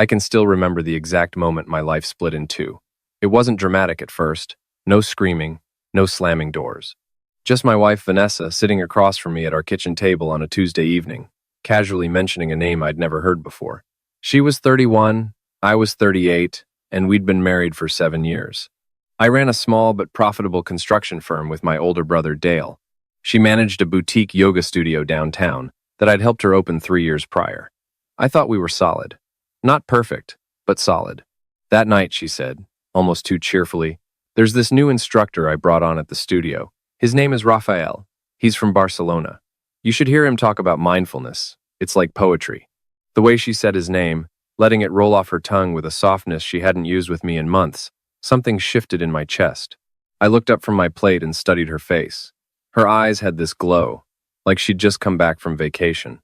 I can still remember the exact moment my life split in two. It wasn't dramatic at first. No screaming, no slamming doors. Just my wife, Vanessa, sitting across from me at our kitchen table on a Tuesday evening, casually mentioning a name I'd never heard before. She was 31, I was 38, and we'd been married for 7 years. I ran a small but profitable construction firm with my older brother, Dale. She managed a boutique yoga studio downtown that I'd helped her open 3 years prior. I thought we were solid. Not perfect, but solid. That night, she said, almost too cheerfully, "There's this new instructor I brought on at the studio. His name is Rafael. He's from Barcelona. You should hear him talk about mindfulness. It's like poetry." The way she said his name, letting it roll off her tongue with a softness she hadn't used with me in months, something shifted in my chest. I looked up from my plate and studied her face. Her eyes had this glow, like she'd just come back from vacation.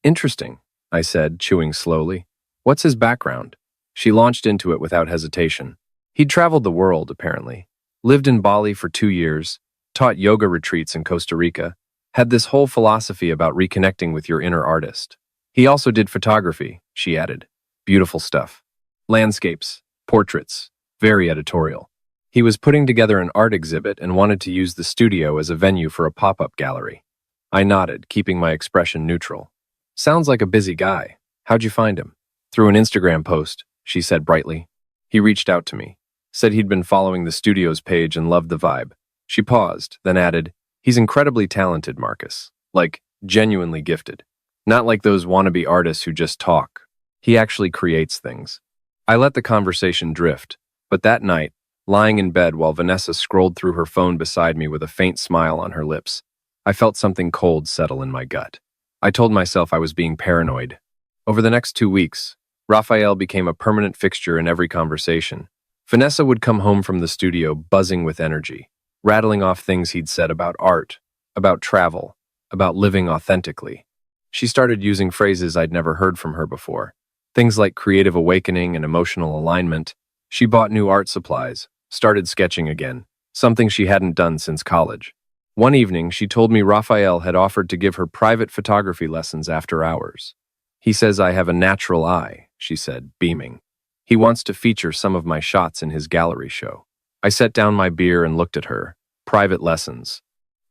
"Interesting," I said, chewing slowly. "What's his background?" She launched into it without hesitation. He'd traveled the world, apparently. Lived in Bali for 2 years, taught yoga retreats in Costa Rica, had this whole philosophy about reconnecting with your inner artist. He also did photography, she added. Beautiful stuff. Landscapes, portraits, very editorial. He was putting together an art exhibit and wanted to use the studio as a venue for a pop-up gallery. I nodded, keeping my expression neutral. "Sounds like a busy guy. How'd you find him?" "Through an Instagram post," she said brightly. "He reached out to me. Said he'd been following the studio's page and loved the vibe." She paused, then added, "He's incredibly talented, Marcus. Like, genuinely gifted. Not like those wannabe artists who just talk. He actually creates things." I let the conversation drift, but that night, lying in bed while Vanessa scrolled through her phone beside me with a faint smile on her lips, I felt something cold settle in my gut. I told myself I was being paranoid. Over the next 2 weeks, Raphael became a permanent fixture in every conversation. Vanessa would come home from the studio buzzing with energy, rattling off things he'd said about art, about travel, about living authentically. She started using phrases I'd never heard from her before. Things like creative awakening and emotional alignment. She bought new art supplies, started sketching again, something she hadn't done since college. One evening, she told me Raphael had offered to give her private photography lessons after hours. "He says I have a natural eye," she said, beaming. "He wants to feature some of my shots in his gallery show." I set down my beer and looked at her. Private lessons.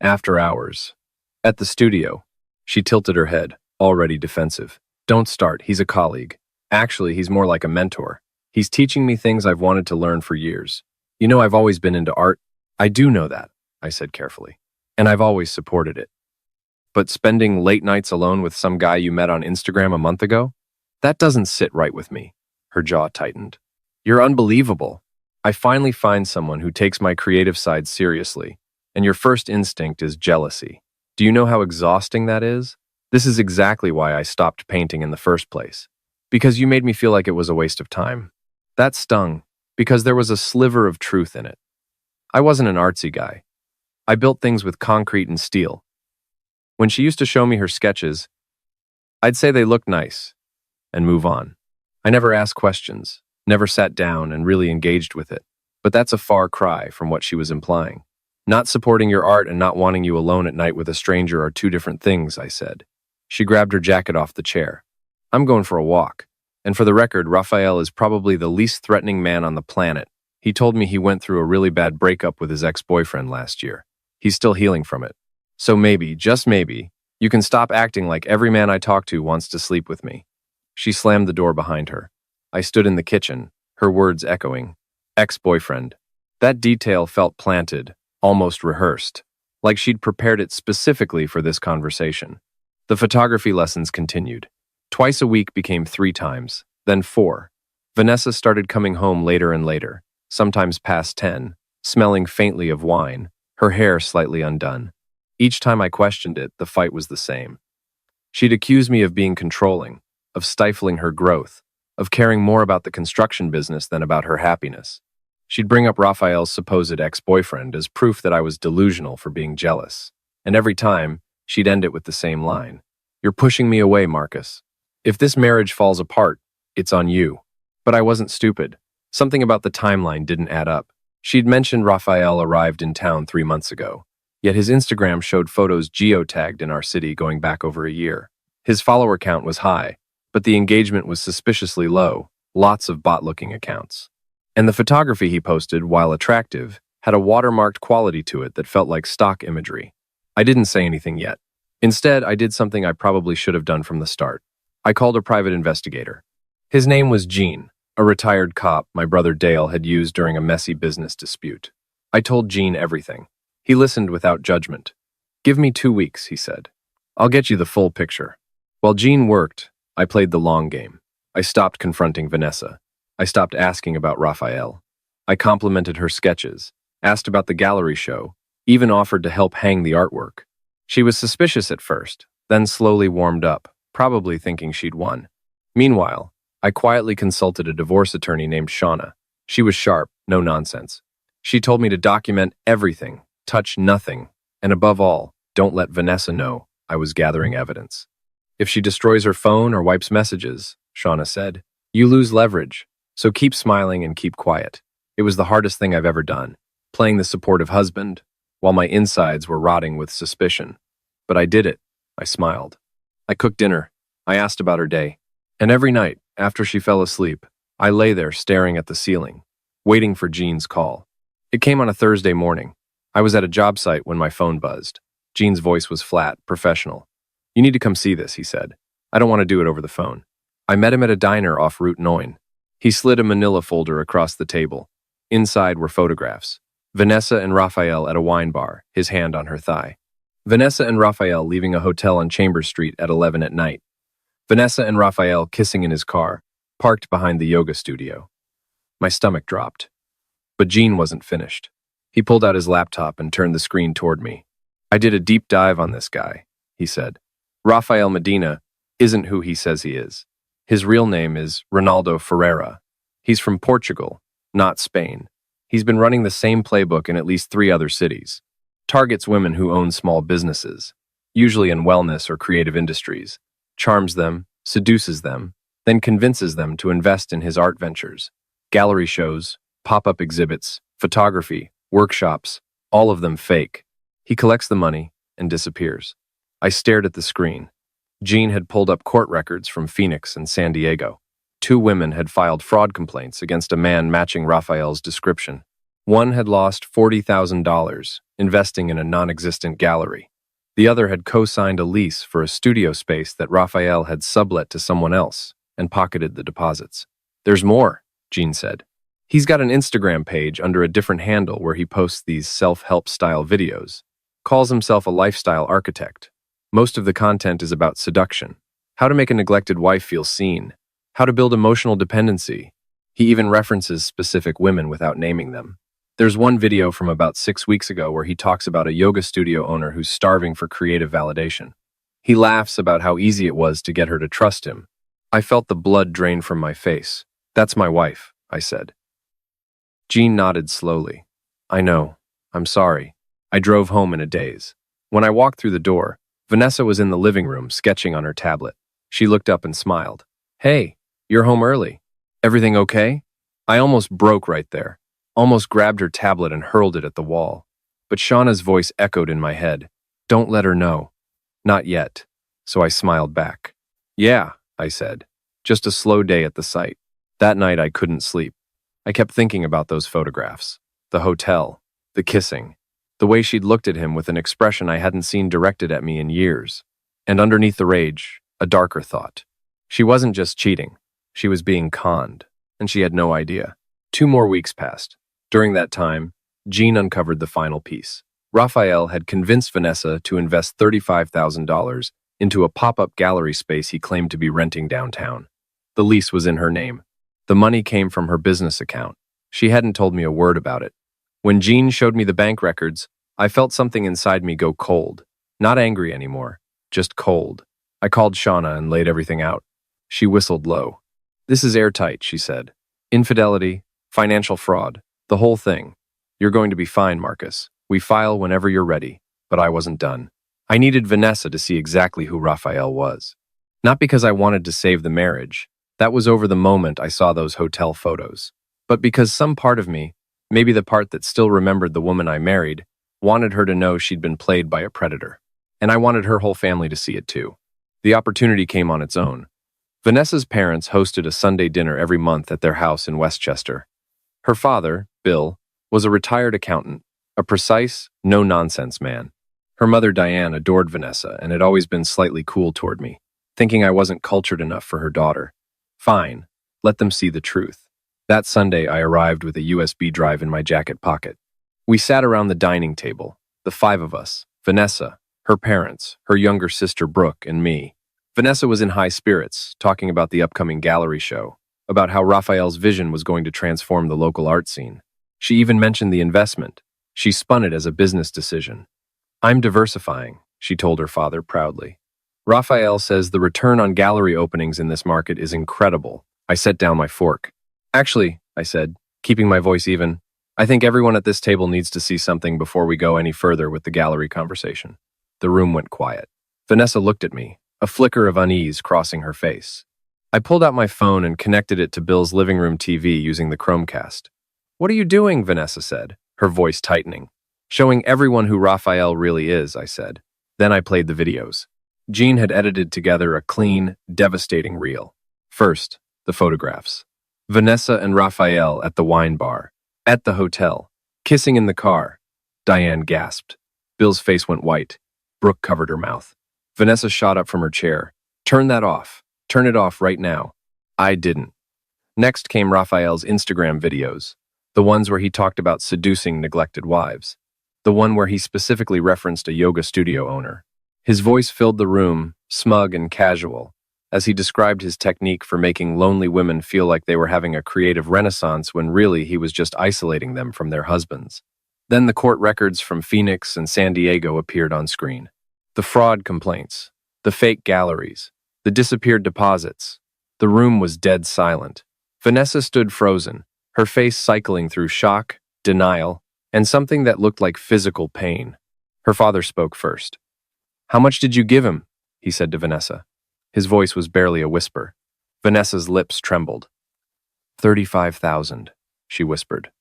After hours. At the studio. She tilted her head, already defensive. "Don't start, he's a colleague. Actually, he's more like a mentor. He's teaching me things I've wanted to learn for years. You know, I've always been into art." "I do know that," I said carefully. "And I've always supported it. But spending late nights alone with some guy you met on Instagram a month ago? That doesn't sit right with me." Her jaw tightened. "You're unbelievable. I finally find someone who takes my creative side seriously, and your first instinct is jealousy. Do you know how exhausting that is? This is exactly why I stopped painting in the first place. Because you made me feel like it was a waste of time." That stung, because there was a sliver of truth in it. I wasn't an artsy guy. I built things with concrete and steel. When she used to show me her sketches, I'd say they looked nice, and move on. I never asked questions, never sat down and really engaged with it. But that's a far cry from what she was implying. "Not supporting your art and not wanting you alone at night with a stranger are two different things," I said. She grabbed her jacket off the chair. "I'm going for a walk. And for the record, Raphael is probably the least threatening man on the planet. He told me he went through a really bad breakup with his ex-boyfriend last year. He's still healing from it. So maybe, just maybe, you can stop acting like every man I talk to wants to sleep with me." She slammed the door behind her. I stood in the kitchen, her words echoing. Ex-boyfriend. That detail felt planted, almost rehearsed, like she'd prepared it specifically for this conversation. The photography lessons continued. Twice a week became 3 times, then 4. Vanessa started coming home later and later, sometimes past 10, smelling faintly of wine, her hair slightly undone. Each time I questioned it, the fight was the same. She'd accuse me of being controlling, of stifling her growth, of caring more about the construction business than about her happiness. She'd bring up Raphael's supposed ex-boyfriend as proof that I was delusional for being jealous. And every time, she'd end it with the same line. "You're pushing me away, Marcus. If this marriage falls apart, it's on you." But I wasn't stupid. Something about the timeline didn't add up. She'd mentioned Raphael arrived in town 3 months ago, yet his Instagram showed photos geotagged in our city going back over a year. His follower count was high, but the engagement was suspiciously low, lots of bot-looking accounts. And the photography he posted, while attractive, had a watermarked quality to it that felt like stock imagery. I didn't say anything yet. Instead, I did something I probably should have done from the start. I called a private investigator. His name was Gene, a retired cop my brother Dale had used during a messy business dispute. I told Gene everything. He listened without judgment. "Give me 2 weeks," he said. "I'll get you the full picture." While Gene worked, I played the long game. I stopped confronting Vanessa. I stopped asking about Raphael. I complimented her sketches, asked about the gallery show, even offered to help hang the artwork. She was suspicious at first, then slowly warmed up, probably thinking she'd won. Meanwhile, I quietly consulted a divorce attorney named Shauna. She was sharp, no nonsense. She told me to document everything, touch nothing, and above all, don't let Vanessa know I was gathering evidence. "If she destroys her phone or wipes messages," Shauna said, "you lose leverage, so keep smiling and keep quiet." It was the hardest thing I've ever done, playing the supportive husband, while my insides were rotting with suspicion. But I did it. I smiled. I cooked dinner. I asked about her day. And every night, after she fell asleep, I lay there staring at the ceiling, waiting for Gene's call. It came on a Thursday morning. I was at a job site when my phone buzzed. Gene's voice was flat, professional. "You need to come see this," he said. "I don't want to do it over the phone." I met him at a diner off Route 9. He slid a manila folder across the table. Inside were photographs. Vanessa and Raphael at a wine bar, his hand on her thigh. Vanessa and Raphael leaving a hotel on Chambers Street at 11 at night. Vanessa and Raphael kissing in his car, parked behind the yoga studio. My stomach dropped. But Gene wasn't finished. He pulled out his laptop and turned the screen toward me. "I did a deep dive on this guy," he said. "Rafael Medina isn't who he says he is. His real name is Ronaldo Ferreira. He's from Portugal, not Spain. He's been running the same playbook in at least 3 other cities. Targets women who own small businesses, usually in wellness or creative industries, charms them, seduces them, then convinces them to invest in his art ventures. Gallery shows, pop-up exhibits, photography, workshops, all of them fake. He collects the money and disappears." I stared at the screen. Gene had pulled up court records from Phoenix and San Diego. 2 women had filed fraud complaints against a man matching Raphael's description. One had lost $40,000 investing in a non-existent gallery. The other had co-signed a lease for a studio space that Raphael had sublet to someone else and pocketed the deposits. "There's more," Gene said. "He's got an Instagram page under a different handle where he posts these self-help style videos. Calls himself a lifestyle architect. Most of the content is about seduction, how to make a neglected wife feel seen, how to build emotional dependency. He even references specific women without naming them. There's one video from about 6 weeks ago where he talks about a yoga studio owner who's starving for creative validation. He laughs about how easy it was to get her to trust him. I felt the blood drain from my face. "That's my wife," I said. Gene nodded slowly. "I know. I'm sorry." I drove home in a daze. When I walked through the door, Vanessa was in the living room sketching on her tablet. She looked up and smiled. "Hey, you're home early. Everything okay?" I almost broke right there, almost grabbed her tablet and hurled it at the wall. But Shauna's voice echoed in my head. "Don't let her know." "Not yet." So I smiled back. "Yeah," I said. "Just a slow day at the site." That night I couldn't sleep. I kept thinking about those photographs, the hotel, the kissing, the way she'd looked at him with an expression I hadn't seen directed at me in years. And underneath the rage, a darker thought. She wasn't just cheating. She was being conned, and she had no idea. 2 more weeks passed. During that time, Gene uncovered the final piece. Raphael had convinced Vanessa to invest $35,000 into a pop-up gallery space he claimed to be renting downtown. The lease was in her name. The money came from her business account. She hadn't told me a word about it. When Gene showed me the bank records, I felt something inside me go cold. Not angry anymore, just cold. I called Shauna and laid everything out. She whistled low. "This is airtight," she said. "Infidelity, financial fraud, the whole thing. You're going to be fine, Marcus. We file whenever you're ready." But I wasn't done. I needed Vanessa to see exactly who Raphael was. Not because I wanted to save the marriage. That was over the moment I saw those hotel photos. But because some part of me, maybe the part that still remembered the woman I married, wanted her to know she'd been played by a predator. And I wanted her whole family to see it too. The opportunity came on its own. Vanessa's parents hosted a Sunday dinner every month at their house in Westchester. Her father, Bill, was a retired accountant, a precise, no-nonsense man. Her mother, Diane, adored Vanessa and had always been slightly cool toward me, thinking I wasn't cultured enough for her daughter. Fine, let them see the truth. That Sunday, I arrived with a USB drive in my jacket pocket. We sat around the dining table, the five of us, Vanessa, her parents, her younger sister Brooke, and me. Vanessa was in high spirits, talking about the upcoming gallery show, about how Raphael's vision was going to transform the local art scene. She even mentioned the investment. She spun it as a business decision. "I'm diversifying," she told her father proudly. "Raphael says the return on gallery openings in this market is incredible." I set down my fork. "Actually," I said, keeping my voice even, "I think everyone at this table needs to see something before we go any further with the gallery conversation." The room went quiet. Vanessa looked at me, a flicker of unease crossing her face. I pulled out my phone and connected it to Bill's living room TV using the Chromecast. "What are you doing?" Vanessa said, her voice tightening. "Showing everyone who Raphael really is," I said. Then I played the videos. Jean had edited together a clean, devastating reel. First, the photographs. Vanessa and Raphael at the wine bar, at the hotel, kissing in the car. Diane gasped. Bill's face went white. Brooke covered her mouth. Vanessa shot up from her chair. "Turn that off. Turn it off right now." I didn't. Next came Raphael's Instagram videos, the ones where he talked about seducing neglected wives, the one where he specifically referenced a yoga studio owner. His voice filled the room, smug and casual, as he described his technique for making lonely women feel like they were having a creative renaissance when really he was just isolating them from their husbands. Then the court records from Phoenix and San Diego appeared on screen. The fraud complaints, the fake galleries, the disappeared deposits. The room was dead silent. Vanessa stood frozen, her face cycling through shock, denial, and something that looked like physical pain. Her father spoke first. "How much did you give him?" he said to Vanessa. His voice was barely a whisper. Vanessa's lips trembled. "35,000, she whispered.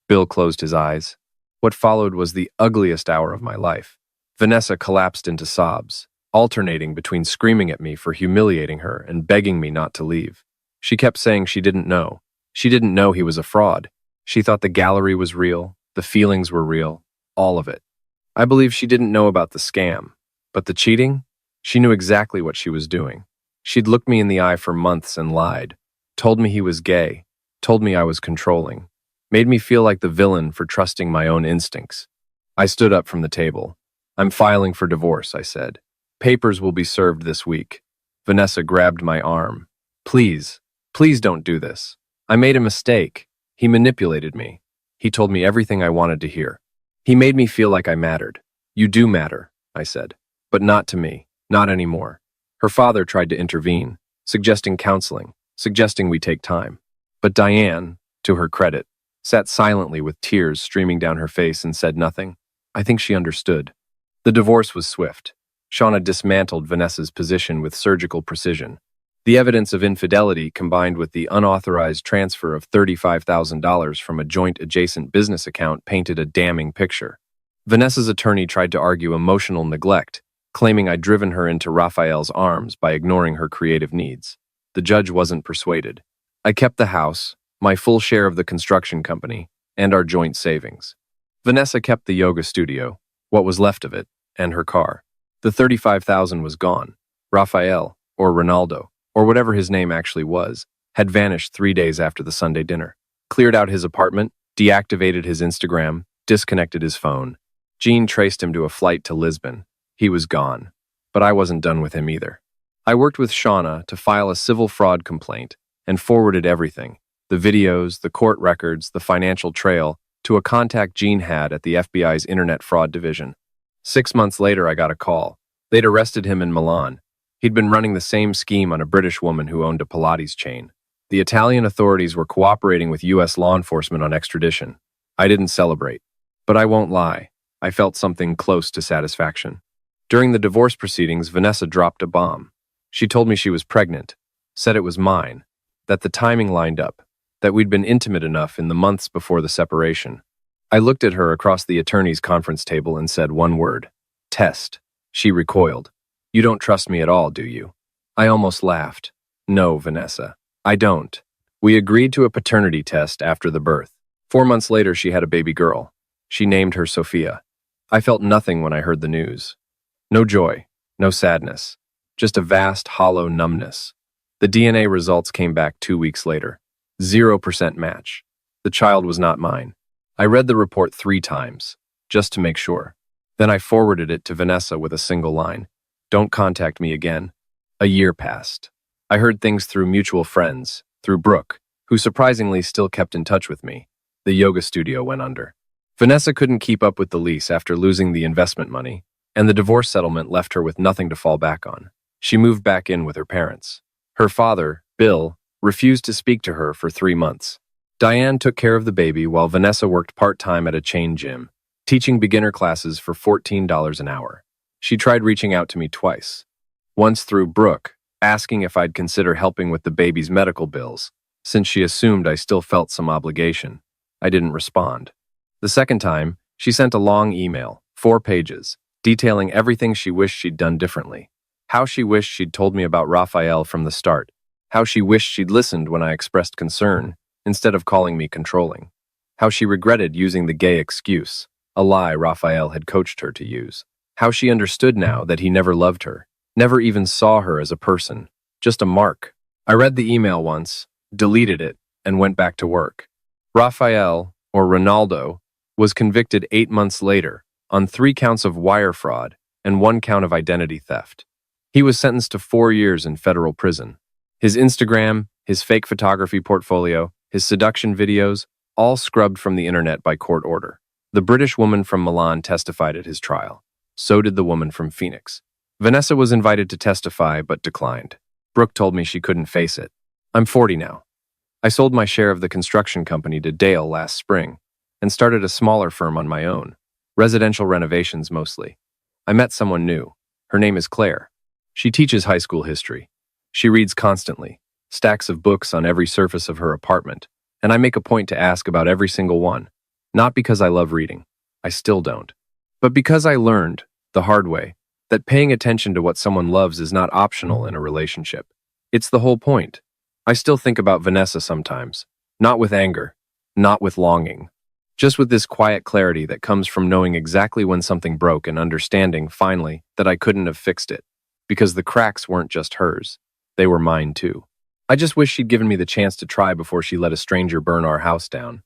Bill closed his eyes. What followed was the ugliest hour of my life. Vanessa collapsed into sobs, alternating between screaming at me for humiliating her and begging me not to leave. She kept saying she didn't know. She didn't know he was a fraud. She thought the gallery was real, the feelings were real, all of it. I believe she didn't know about the scam, but the cheating? She knew exactly what she was doing. She'd looked me in the eye for months and lied, told me he was gay, told me I was controlling, made me feel like the villain for trusting my own instincts. I stood up from the table. "I'm filing for divorce," I said. "Papers will be served this week." Vanessa grabbed my arm. "Please, please don't do this. I made a mistake. He manipulated me. He told me everything I wanted to hear. He made me feel like I mattered." "You do matter," I said, "but not to me. Not anymore." Her father tried to intervene, suggesting counseling, suggesting we take time. But Diane, to her credit, sat silently with tears streaming down her face and said nothing. I think she understood. The divorce was swift. Shauna dismantled Vanessa's position with surgical precision. The evidence of infidelity combined with the unauthorized transfer of $35,000 from a joint adjacent business account painted a damning picture. Vanessa's attorney tried to argue emotional neglect, claiming I'd driven her into Raphael's arms by ignoring her creative needs. The judge wasn't persuaded. I kept the house, my full share of the construction company, and our joint savings. Vanessa kept the yoga studio, what was left of it, and her car. The $35,000 was gone. Raphael, or Ronaldo, or whatever his name actually was, had vanished 3 days after the Sunday dinner. Cleared out his apartment, deactivated his Instagram, disconnected his phone. Jean traced him to a flight to Lisbon. He was gone, but I wasn't done with him either. I worked with Shauna to file a civil fraud complaint and forwarded everything, the videos, the court records, the financial trail, to a contact Jean had at the FBI's Internet Fraud Division. 6 months later, I got a call. They'd arrested him in Milan. He'd been running the same scheme on a British woman who owned a Pilates chain. The Italian authorities were cooperating with U.S. law enforcement on extradition. I didn't celebrate. But I won't lie, I felt something close to satisfaction. During the divorce proceedings, Vanessa dropped a bomb. She told me she was pregnant, said it was mine, that the timing lined up, that we'd been intimate enough in the months before the separation. I looked at her across the attorney's conference table and said one word, "Test." She recoiled. "You don't trust me at all, do you?" I almost laughed. No, Vanessa. I don't. We agreed to a paternity test after the birth. 4 months later, she had a baby girl. She named her Sophia. I felt nothing when I heard the news. No joy, no sadness, just a vast, hollow numbness. The DNA results came back 2 weeks later. 0% match. The child was not mine. I read the report 3 times, just to make sure. Then I forwarded it to Vanessa with a single line. Don't contact me again. A year passed. I heard things through mutual friends, through Brooke, who surprisingly still kept in touch with me. The yoga studio went under. Vanessa couldn't keep up with the lease after losing the investment money, and the divorce settlement left her with nothing to fall back on. She moved back in with her parents. Her father, Bill, refused to speak to her for 3 months. Diane took care of the baby while Vanessa worked part-time at a chain gym, teaching beginner classes for $14 an hour. She tried reaching out to me twice. Once through Brooke, asking if I'd consider helping with the baby's medical bills, since she assumed I still felt some obligation. I didn't respond. The second time, she sent a long email, 4 pages, detailing everything she wished she'd done differently. How she wished she'd told me about Raphael from the start. How she wished she'd listened when I expressed concern, instead of calling me controlling. How she regretted using the gay excuse, a lie Raphael had coached her to use. How she understood now that he never loved her, never even saw her as a person, just a mark. I read the email once, deleted it, and went back to work. Raphael, or Ronaldo, was convicted 8 months later on 3 counts of wire fraud and 1 count of identity theft. He was sentenced to 4 years in federal prison. His Instagram, his fake photography portfolio, his seduction videos, all scrubbed from the internet by court order. The British woman from Milan testified at his trial. So did the woman from Phoenix. Vanessa was invited to testify, but declined. Brooke told me she couldn't face it. I'm 40 now. I sold my share of the construction company to Dale last spring and started a smaller firm on my own, residential renovations mostly. I met someone new. Her name is Claire. She teaches high school history. She reads constantly, stacks of books on every surface of her apartment, and I make a point to ask about every single one. Not because I love reading. I still don't. But because I learned, the hard way, that paying attention to what someone loves is not optional in a relationship. It's the whole point. I still think about Vanessa sometimes, not with anger, not with longing, just with this quiet clarity that comes from knowing exactly when something broke and understanding, finally, that I couldn't have fixed it. Because the cracks weren't just hers, they were mine too. I just wish she'd given me the chance to try before she let a stranger burn our house down.